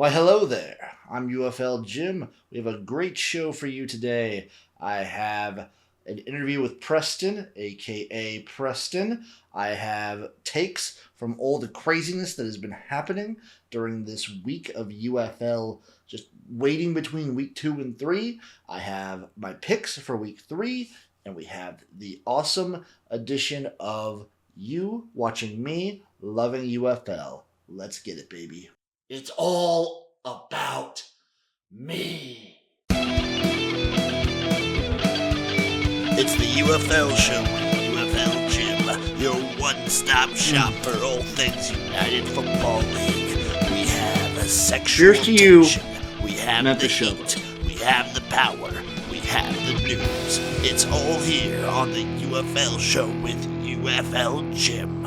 Why, hello there. I'm UFL Jim. We have a great show for you today. I have an interview with Preston, aka Preston. I have takes from all the craziness that has been happening during this week of UFL, just waiting between week 2 and 3. I have my picks for week 3, and we have the awesome addition of you watching me loving UFL. Let's get it, baby. It's all about me. It's the UFL show with UFL Jim, your one-stop shop for all things United Football League. We have a sexual Cheers to you. tension. We have Not the the show. heat. We have the power. We have the news. It's all here on the UFL show with UFL Jim.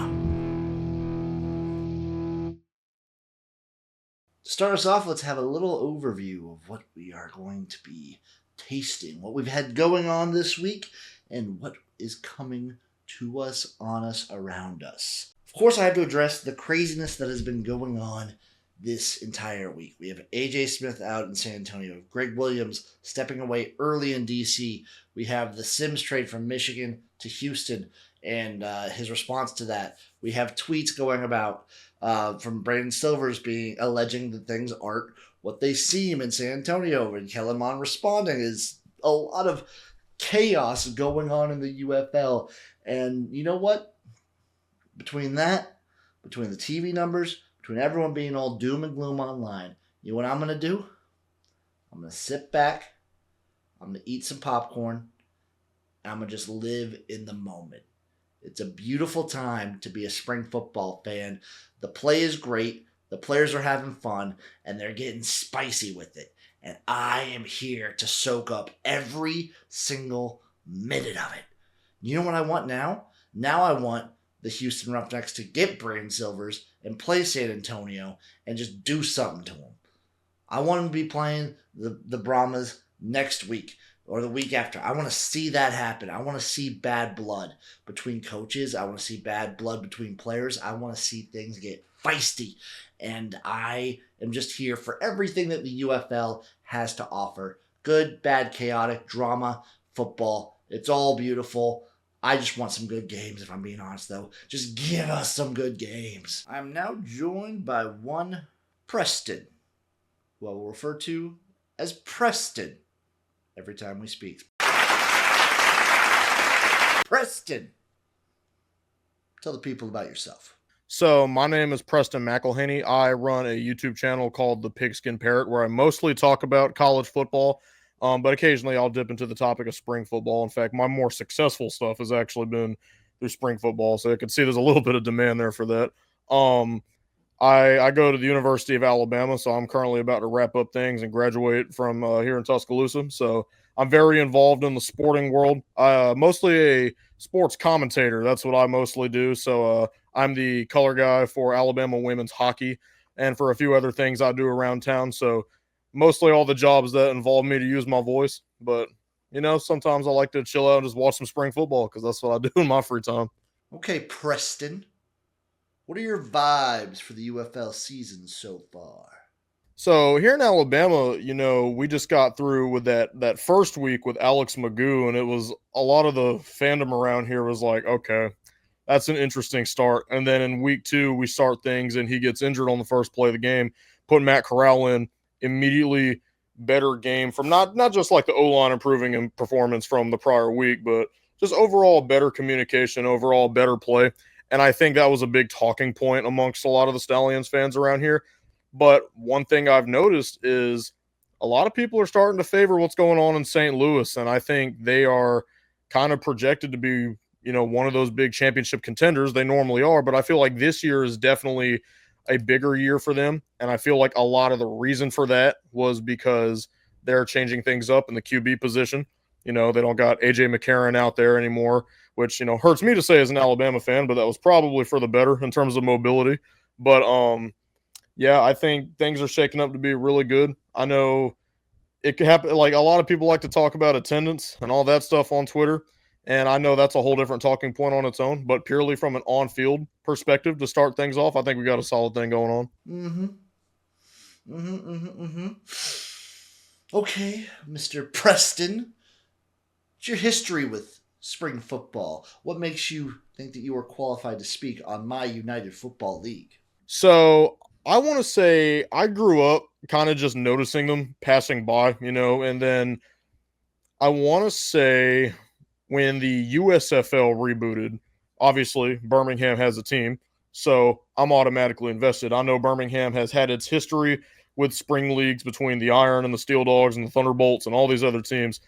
To start us off, let's have a little overview of what we are going to be tasting, what we've had going on this week, and what is coming to us, on us, around us. Of course, I have to address the craziness that has been going on this entire week. We have AJ Smith out in San Antonio, Greg Williams stepping away early in DC. We have the Sims trade from Michigan to Houston and his response to that. We have tweets going about from Brandon Silvers alleging that things aren't what they seem in San Antonio, and Kellen Mond responding. Is a lot of chaos going on in the UFL. And you know what? Between that, between the TV numbers, between everyone being all doom and gloom online, you know what I'm going to do? I'm going to sit back, I'm going to eat some popcorn, and I'm going to just live in the moment. It's a beautiful time to be a spring football fan. The play is great, the players are having fun, and they're getting spicy with it. And I am here to soak up every single minute of it. You know what I want now? Now I want the Houston Roughnecks to get Brandon Silvers and play San Antonio and just do something to them. I want them to be playing the Brahmas next week or the week after. I want to see that happen. I want to see bad blood between coaches. I want to see bad blood between players. I want to see things get feisty. And I am just here for everything that the UFL has to offer. Good, bad, chaotic, drama, football. It's all beautiful. I just want some good games, if I'm being honest, though. Just give us some good games. I'm now joined by one Preston, who I will refer to as Preston every time we speak. Preston, tell the people about yourself. So my name is Preston McElhaney. I run a YouTube channel called The Pigskin Parrot, where I mostly talk about college football, but occasionally I'll dip into the topic of spring football. In fact, my more successful stuff has actually been through spring football, so I can see there's a little bit of demand there for that. I go to the University of Alabama, so I'm currently about to wrap up things and graduate from here in Tuscaloosa. So I'm very involved in the sporting world. Mostly a sports commentator. That's what I mostly do. So I'm the color guy for Alabama women's hockey and for a few other things I do around town. So mostly all the jobs that involve me to use my voice. But, you know, sometimes I like to chill out and just watch some spring football because that's what I do in my free time. Okay, Preston, what are your vibes for the UFL season so far? So here in Alabama, you know, we just got through with that first week with Alex Magoo, and it was a lot of the fandom around here was like, okay, that's an interesting start. And then in week 2, we start things, and he gets injured on the first play of the game, put Matt Corral in, immediately better game from not just like the O-line improving in performance from the prior week, but just overall better communication, overall better play. And I think that was a big talking point amongst a lot of the Stallions fans around here. But one thing I've noticed is a lot of people are starting to favor what's going on in St. Louis, and I think they are kind of projected to be, you know, one of those big championship contenders. They normally are, but I feel like this year is definitely a bigger year for them, and I feel like a lot of the reason for that was because they're changing things up in the QB position. You know, they don't got A.J. McCarron out there anymore, which, you know, hurts me to say as an Alabama fan, but that was probably for the better in terms of mobility. But, yeah, I think things are shaking up to be really good. I know it could happen. Like a lot of people like to talk about attendance and all that stuff on Twitter. And I know that's a whole different talking point on its own, but purely from an on-field perspective to start things off, I think we got a solid thing going on. Mm-hmm. Okay, Mr. Preston, what's your history with spring football? What makes you think that you are qualified to speak on my United Football League? So I want to say I grew up kind of just noticing them passing by, and then I want to say when the USFL rebooted, obviously Birmingham has a team, so I'm automatically invested. I know Birmingham has had its history with spring leagues between the Iron and the Steel Dogs and the Thunderbolts and all these other teams,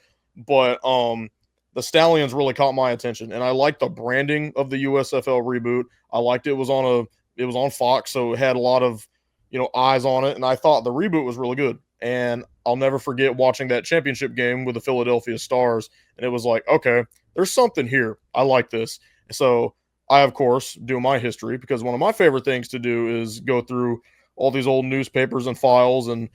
but the Stallions really caught my attention, and I liked the branding of the USFL reboot. I liked it was on Fox, so it had a lot of eyes on it, and I thought the reboot was really good. And I'll never forget watching that championship game with the Philadelphia Stars, and it was like, okay, there's something here. I like this. So I, of course, do my history because one of my favorite things to do is go through all these old newspapers and files and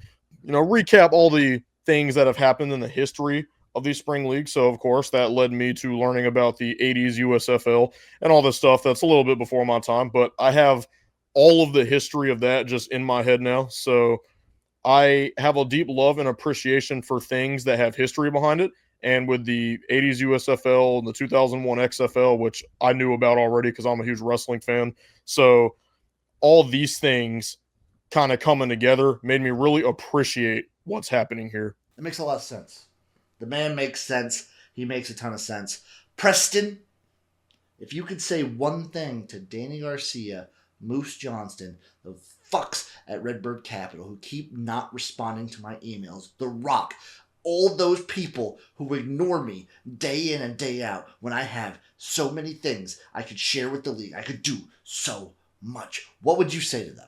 recap all the things that have happened in the history of these spring leagues. So of course that led me to learning about the 80s USFL and all this stuff that's a little bit before my time, but I have all of the history of that just in my head now. So I have a deep love and appreciation for things that have history behind it. And with the 80s USFL and the 2001 XFL, which I knew about already because I'm a huge wrestling fan. So all these things kind of coming together made me really appreciate what's happening here. It makes a lot of sense. The man makes sense. He makes a ton of sense. Preston, if you could say one thing to Danny Garcia, Moose Johnston, the fucks at Redbird Capital who keep not responding to my emails, The Rock, all those people who ignore me day in and day out when I have so many things I could share with the league, I could do so much, what would you say to them?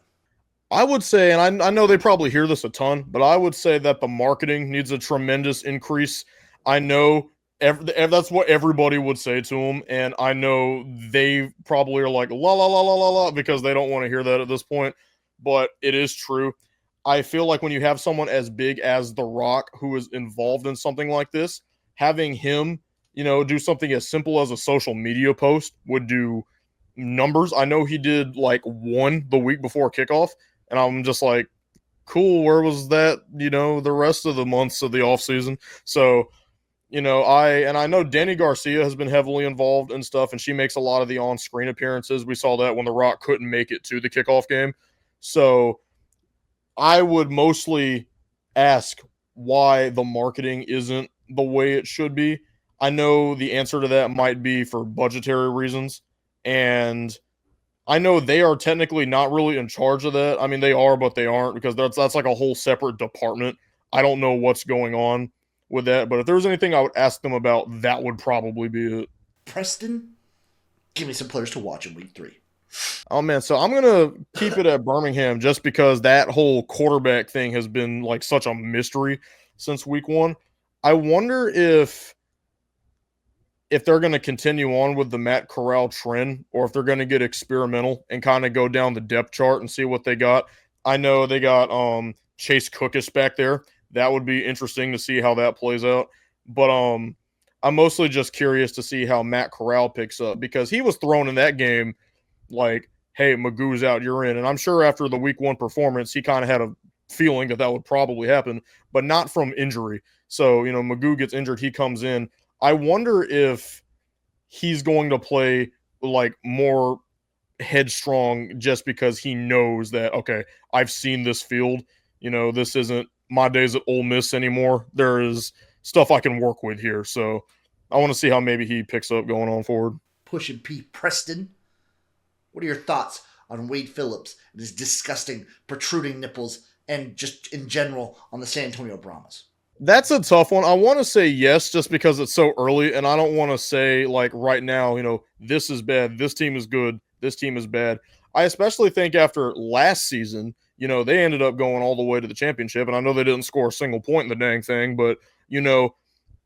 I would say, and I know they probably hear this a ton, but I would say that the marketing needs a tremendous increase. I know that's what everybody would say to them, and I know they probably are like la la la la la la because they don't want to hear that at this point, but it is true. I feel like when you have someone as big as The Rock who is involved in something like this, having him, do something as simple as a social media post would do numbers. I know he did like one the week before kickoff, and I'm just like, cool, where was that, the rest of the months of the off season? So, I know Danny Garcia has been heavily involved in stuff, and she makes a lot of the on-screen appearances. We saw that when The Rock couldn't make it to the kickoff game. So I would mostly ask why the marketing isn't the way it should be. I know the answer to that might be for budgetary reasons, and I know they are technically not really in charge of that. I mean, they are, but they aren't because that's like a whole separate department. I don't know what's going on with that, but if there was anything I would ask them about, that would probably be it. Preston, give me some players to watch in week 3. Oh man, so I'm gonna keep it at Birmingham just because that whole quarterback thing has been like such a mystery since week 1. I wonder if they're going to continue on with the Matt Corral trend or if they're going to get experimental and kind of go down the depth chart and see what they got. I know they got Chase Cookus back there. That would be interesting to see how that plays out. But I'm mostly just curious to see how Matt Corral picks up because he was thrown in that game like, hey, Magoo's out, you're in. And I'm sure after the week 1 performance, he kind of had a feeling that would probably happen, but not from injury. So, Magoo gets injured, he comes in. I wonder if he's going to play like more headstrong just because he knows that, okay, I've seen this field. This isn't my days at Ole Miss anymore. There is stuff I can work with here. So I want to see how maybe he picks up going on forward. Pushing P. Preston, what are your thoughts on Wade Phillips and his disgusting protruding nipples and just in general on the San Antonio Brahmas? That's a tough one. I want to say yes just because it's so early, and I don't want to say like right now, this is bad, this team is good, this team is bad. I especially think after last season, they ended up going all the way to the championship, and I know they didn't score a single point in the dang thing, but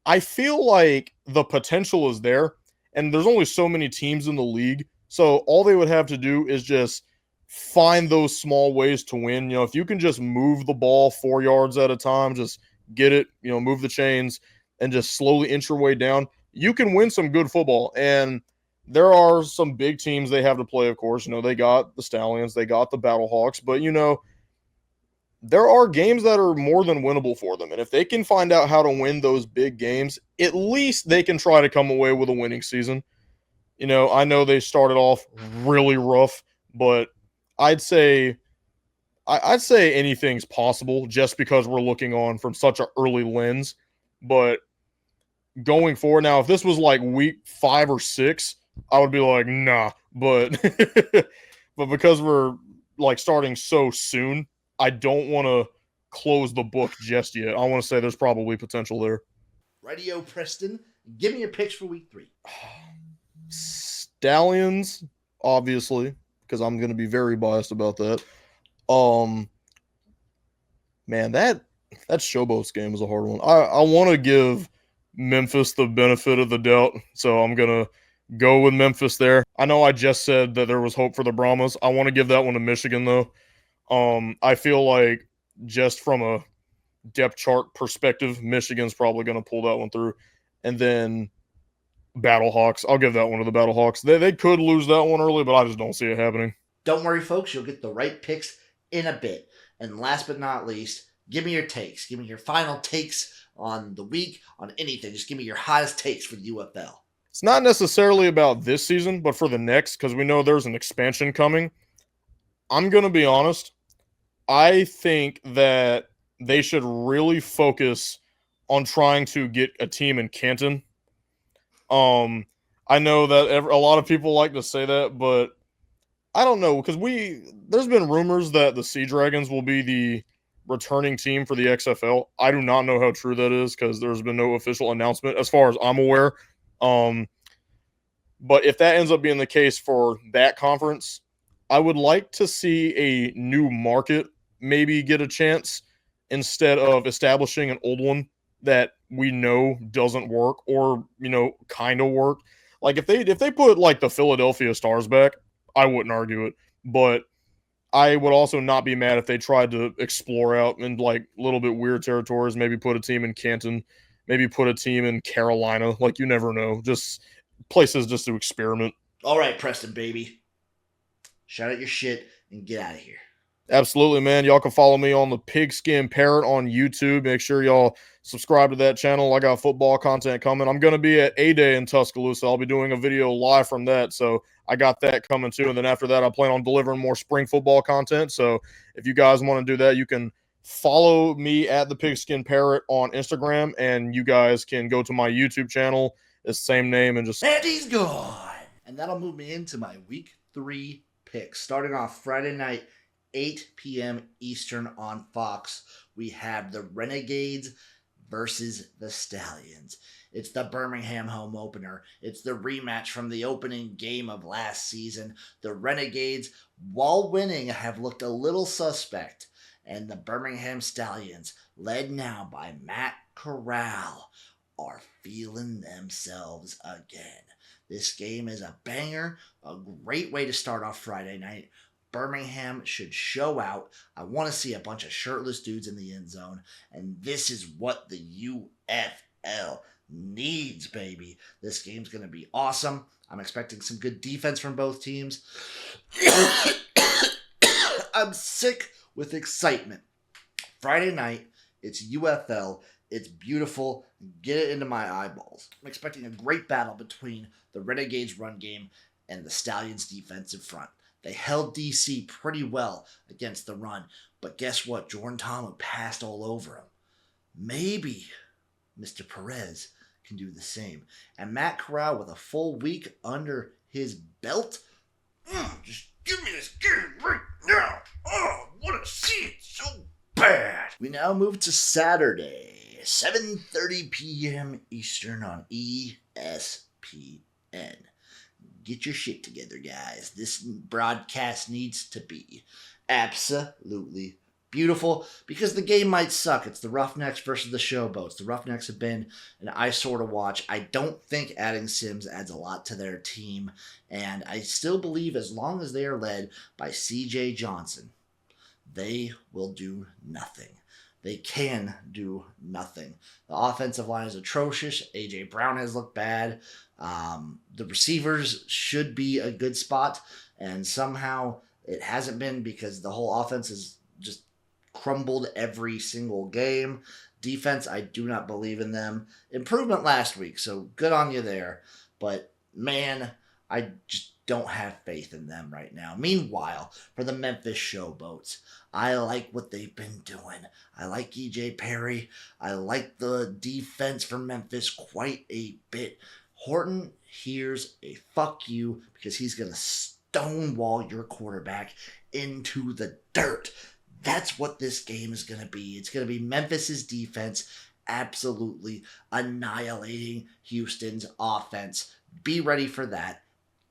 I feel like the potential is there, and there's only so many teams in the league, so all they would have to do is just find those small ways to win. If you can just move the ball 4 yards at a time, just get it, move the chains and just slowly inch your way down, you can win some good football. And there are some big teams they have to play, of course. They got the Stallions, they got the Battlehawks, but there are games that are more than winnable for them. And if they can find out how to win those big games, at least they can try to come away with a winning season. I know they started off really rough, but I'd say I'd say anything's possible just because we're looking on from such an early lens. But going forward now, if this was like week 5 or 6, I would be like, nah. But but because we're like starting so soon, I don't want to close the book just yet. I want to say there's probably potential there. Radio Preston, give me your picks for week 3. Stallions, obviously, because I'm going to be very biased about that. Um, man, that Showboats game is a hard one. I want to give Memphis the benefit of the doubt, so I'm gonna go with Memphis there. I know I just said that there was hope for the Brahmas. I want to give that one to Michigan though. I feel like just from a depth chart perspective, Michigan's probably going to pull that one through, and then Battlehawks. I'll give that one to the Battlehawks. They could lose that one early, but I just don't see it happening. Don't worry, folks. You'll get the right picks in a bit. And last but not least, give me your takes. Give me your final takes on the week, on anything. Just give me your hottest takes for the UFL. It's not necessarily about this season, but for the next, because we know there's an expansion coming. I'm going to be honest. I think that they should really focus on trying to get a team in Canton. I know that a lot of people like to say that, but I don't know because there's been rumors that the Sea Dragons will be the returning team for the XFL. I do not know how true that is because there's been no official announcement as far as I'm aware. But if that ends up being the case for that conference, I would like to see a new market maybe get a chance instead of establishing an old one that we know doesn't work or kind of work. Like if they put like the Philadelphia Stars back, I wouldn't argue it, but I would also not be mad if they tried to explore out in like a little bit weird territories. Maybe put a team in Canton, maybe put a team in Carolina. Like you never know, just places just to experiment. All right, Preston, baby. Shout out your shit and get out of here. Absolutely, man. Y'all can follow me on the Pigskin Parrot on YouTube. Make sure y'all subscribe to that channel. I got football content coming. I'm going to be at A-Day in Tuscaloosa. I'll be doing a video live from that. So I got that coming too. And then after that, I plan on delivering more spring football content. So if you guys want to do that, you can follow me at the Pigskin Parrot on Instagram. And you guys can go to my YouTube channel. It's the same name and just... And he's gone. And that'll move me into my week 3 picks. Starting off Friday night, 8 p.m. Eastern on Fox, we have the Renegades versus the Stallions. It's the Birmingham home opener. It's the rematch from the opening game of last season. The Renegades, while winning, have looked a little suspect. And the Birmingham Stallions, led now by Matt Corral, are feeling themselves again. This game is a banger, a great way to start off Friday night. Birmingham should show out. I want to see a bunch of shirtless dudes in the end zone, and this is what the UFL needs, baby. This game's going to be awesome. I'm expecting some good defense from both teams. I'm sick with excitement. Friday night, it's UFL. It's beautiful. Get it into my eyeballs. I'm expecting a great battle between the Renegades run game and the Stallions defensive front. They held DC pretty well against the run, but guess what? Jordan Thomas passed all over him. Maybe Mr. Perez can do the same. And Matt Corral with a full week under his belt. Just give me this game right now. Oh, I want to see it so bad. We now move to Saturday, 7:30 p.m. Eastern on ESPN. Get your shit together, guys. This broadcast needs to be absolutely beautiful because the game might suck. It's the Roughnecks versus the Showboats. The Roughnecks have been an eyesore to watch. I don't think adding Sims adds a lot to their team, and I still believe as long as they are led by CJ Johnson, they will do nothing. They can do nothing. The offensive line is atrocious. A.J. Brown has looked bad. The receivers should be a good spot, and somehow it hasn't been because the whole offense is just crumbled every single game. Defense, I do not believe in them. Improvement last week, so good on you there. But man, I just don't have faith in them right now. Meanwhile, for the Memphis Showboats, I like what they've been doing. I like EJ Perry. I like the defense for Memphis quite a bit. Horton hears a fuck you because he's going to stonewall your quarterback into the dirt. That's what this game is going to be. It's going to be Memphis's defense absolutely annihilating Houston's offense. Be ready for that.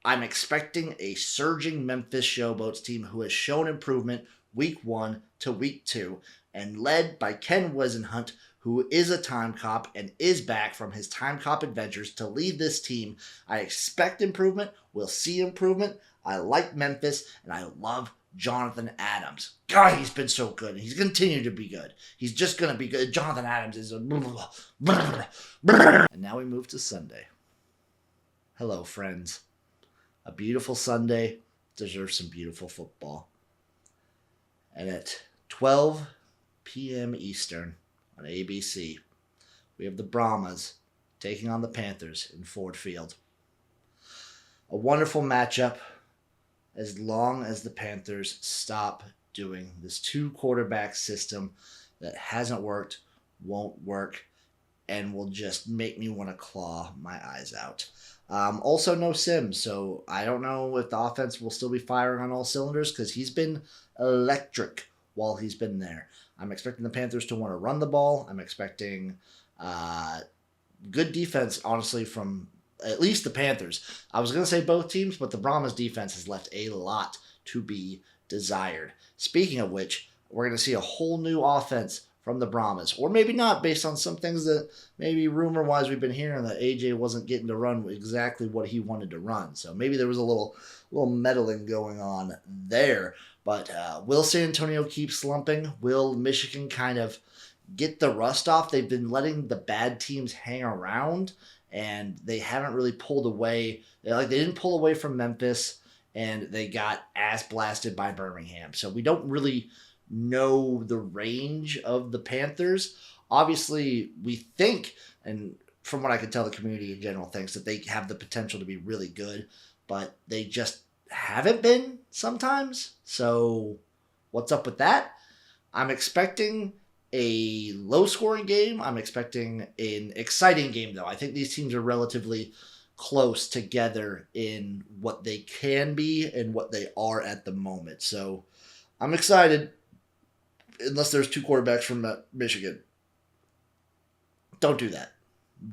I'm expecting a surging Memphis Showboats team who has shown improvement week 1 to week 2 and led by Ken Wisenhunt, who is a time cop and is back from his time cop adventures to lead this team. I expect improvement. We'll see improvement. I like Memphis, and I love Jonathan Adams. God, he's been so good, and he's continued to be good. He's just going to be good. Jonathan Adams is a... And now we move to Sunday. Hello, friends. A beautiful Sunday deserves some beautiful football. And at 12 p.m. Eastern on ABC, we have the Brahmas taking on the Panthers in Ford Field. A wonderful matchup as long as the Panthers stop doing this 2-quarterback system that hasn't worked, won't work, and will just make me want to claw my eyes out. Also, no Sims, so I don't know if the offense will still be firing on all cylinders because he's been electric while he's been there. I'm expecting the Panthers to want to run the ball. I'm expecting good defense, honestly, from at least the Panthers. I was going to say both teams, but the Brahmas defense has left a lot to be desired. Speaking of which, we're going to see a whole new offense from the Brahmas, or maybe not, based on some things that maybe rumor-wise we've been hearing that AJ wasn't getting to run exactly what he wanted to run. So maybe there was a little meddling going on there. But will San Antonio keep slumping? Will Michigan kind of get the rust off? They've been letting the bad teams hang around, and they haven't really pulled away. They didn't pull away from Memphis, and they got ass blasted by Birmingham. So we don't really know the range of the Panthers. Obviously, we think, and from what I can tell, the community in general thinks that they have the potential to be really good, but they just haven't been sometimes. So what's up with that? I'm expecting a low-scoring game. I'm expecting an exciting game, though. I think these teams are relatively close together in what they can be and what they are at the moment. So I'm excited, unless there's 2 quarterbacks from Michigan. Don't do that.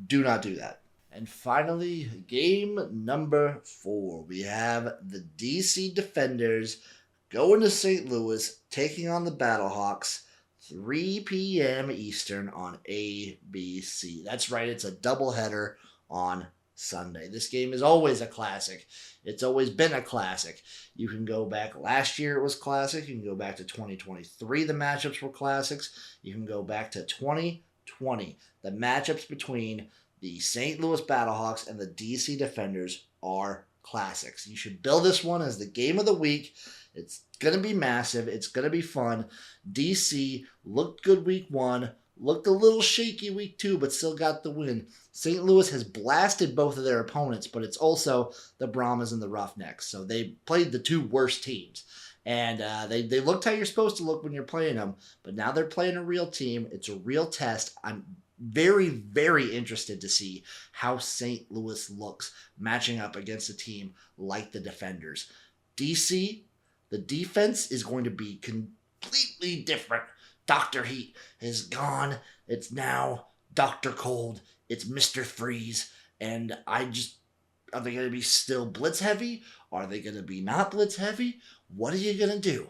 Do not do that. And finally, game number 4. We have the DC Defenders going to St. Louis, taking on the Battlehawks, 3 p.m. Eastern on ABC. That's right, it's a doubleheader on Sunday. This game is always a classic. It's always been a classic. You can go back last year, it was classic. You can go back to 2023, the matchups were classics. You can go back to 2020. The matchups between the St. Louis Battlehawks and the DC Defenders are classics. You should bill this one as the game of the week. It's going to be massive. It's going to be fun. DC looked good week 1, looked a little shaky week 2, but still got the win. St. Louis has blasted both of their opponents, but it's also the Brahmas and the Roughnecks. So they played the 2 worst teams. And they looked how you're supposed to look when you're playing them, but now they're playing a real team. It's a real test. I'm very, very interested to see how St. Louis looks matching up against a team like the Defenders. DC, the defense is going to be completely different. Dr. Heat is gone. It's now Dr. Cold. It's Mr. Freeze. And are they going to be still blitz heavy? Are they going to be not blitz heavy? What are you going to do?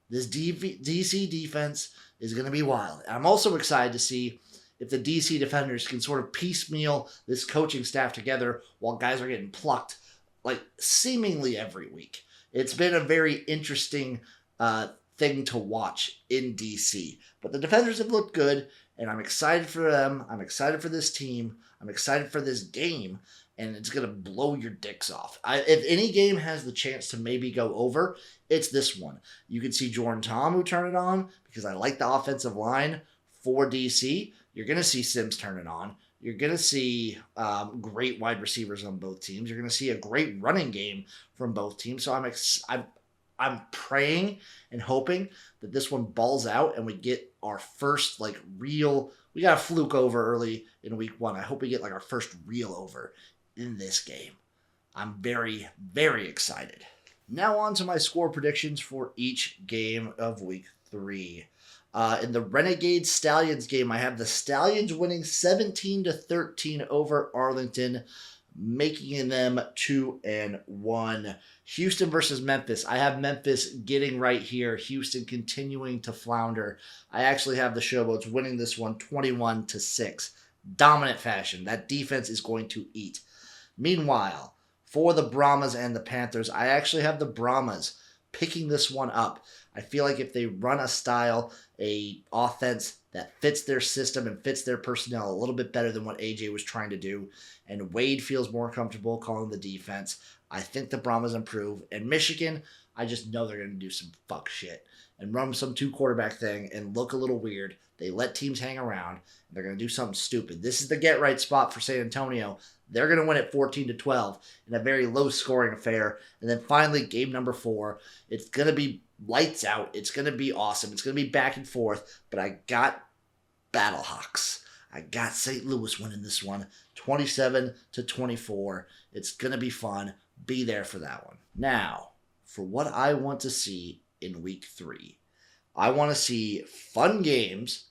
This DC defense is going to be wild. I'm also excited to see if the DC Defenders can sort of piecemeal this coaching staff together while guys are getting plucked like seemingly every week. It's been a very interesting thing to watch in DC. But the defenders have looked good, and I'm excited for them. I'm excited for this team. I'm excited for this game, and it's going to blow your dicks off. If any game has the chance to maybe go over, it's this one. You can see Jordan Ta'amu turn it on because I like the offensive line for DC. You're going to see Sims turn it on. You're going to see great wide receivers on both teams. You're going to see a great running game from both teams. So I'm praying and hoping that this one balls out and we get our first real. We got a fluke over early in week 1. I hope we get our first real over in this game. I'm very, very excited. Now on to my score predictions for each game of week 3. In the Renegade Stallions game, I have the Stallions winning 17-13 over Arlington, making them 2-1. Houston versus Memphis. I have Memphis getting right here. Houston continuing to flounder. I actually have the Showboats winning this one 21-6. Dominant fashion. That defense is going to eat. Meanwhile, for the Brahmas and the Panthers, I actually have the Brahmas picking this one up. I feel like if they run a style, a offense that fits their system and fits their personnel a little bit better than what AJ was trying to do, and Wade feels more comfortable calling the defense, I think the Brahmas improve. And Michigan, I just know they're going to do some fuck shit and run some 2-quarterback thing and look a little weird. They let teams hang around, and they're going to do something stupid. This is the get-right spot for San Antonio. They're going to win at 14-12 in a very low-scoring affair. And then finally, game number 4, it's going to be lights out. It's going to be awesome. It's going to be back and forth. But I got Battlehawks. I got St. Louis winning this one 27-24. It's going to be fun. Be there for that one. Now, for what I want to see in week 3, I want to see fun games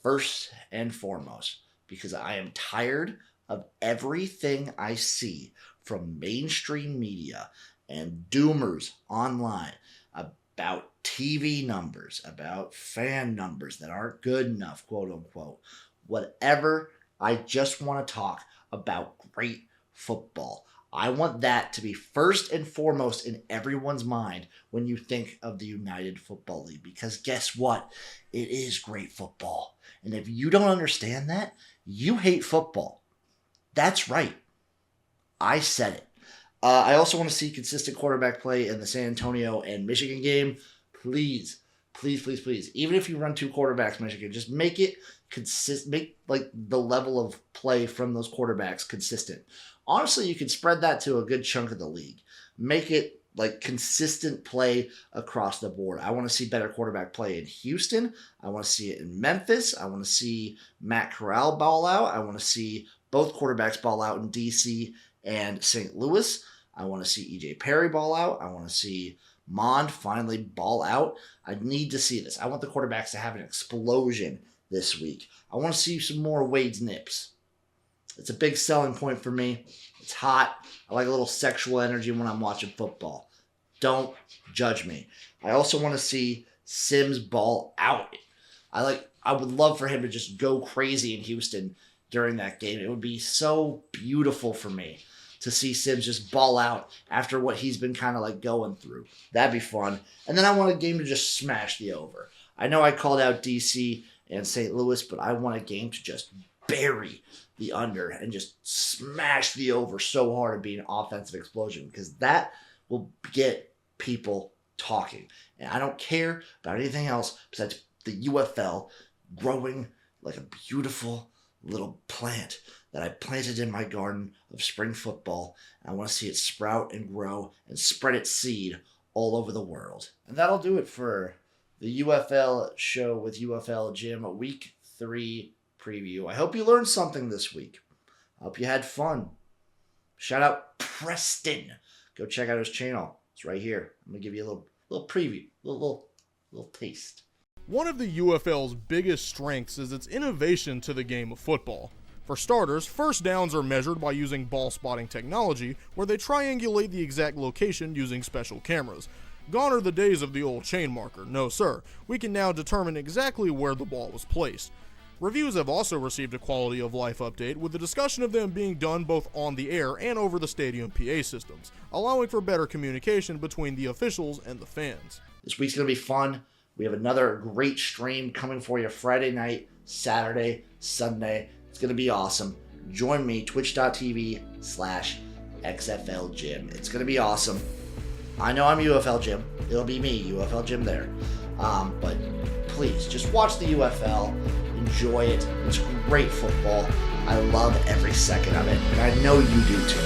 first and foremost, because I am tired of everything I see from mainstream media and doomers online about TV numbers, about fan numbers that aren't good enough, quote unquote. Whatever, I just want to talk about great football. I want that to be first and foremost in everyone's mind when you think of the United Football League, because guess what? It is great football. And if you don't understand that, you hate football. That's right. I said it. I also want to see consistent quarterback play in the San Antonio and Michigan game. Please, please, please, please. Even if you run 2 quarterbacks, Michigan, just make it consistent. Make the level of play from those quarterbacks consistent. Honestly, you can spread that to a good chunk of the league. Make it consistent play across the board. I want to see better quarterback play in Houston. I want to see it in Memphis. I want to see Matt Corral ball out. I want to see both quarterbacks ball out in DC and St. Louis. I want to see EJ Perry ball out. I want to see Mond finally ball out. I need to see this. I want the quarterbacks to have an explosion this week. I want to see some more Wade's nips. It's a big selling point for me. It's hot. I like a little sexual energy when I'm watching football. Don't judge me. I also want to see Sims ball out. I would love for him to just go crazy in Houston during that game. It would be so beautiful for me to see Sims just ball out after what he's been kind of going through. That'd be fun. And then I want a game to just smash the over. I know I called out DC and St. Louis, but I want a game to just bury the under and just smash the over so hard and be an offensive explosion, because that will get people talking. And I don't care about anything else besides the UFL growing like a beautiful little plant that I planted in my garden of spring football. I want to see it sprout and grow and spread its seed all over the world. And that'll do it for the UFL show with UFL Jim, week 3 preview. I hope you learned something this week. I hope you had fun. Shout out Preston. Go check out his channel. It's right here. I'm gonna give you a little preview, little taste. One of the UFL's biggest strengths is its innovation to the game of football. For starters, first downs are measured by using ball spotting technology, where they triangulate the exact location using special cameras. Gone are the days of the old chain marker. No sir, we can now determine exactly where the ball was placed. Reviews have also received a quality of life update, with the discussion of them being done both on the air and over the stadium PA systems, allowing for better communication between the officials and the fans. This week's going to be fun. We have another great stream coming for you Friday night, Saturday, Sunday. It's going to be awesome. Join me, twitch.tv/XFL Jim. It's going to be awesome. I know I'm UFL Jim. It'll be me, UFL Jim there. But please, just watch the UFL. Enjoy it. It's great football. I love every second of it, and I know you do too.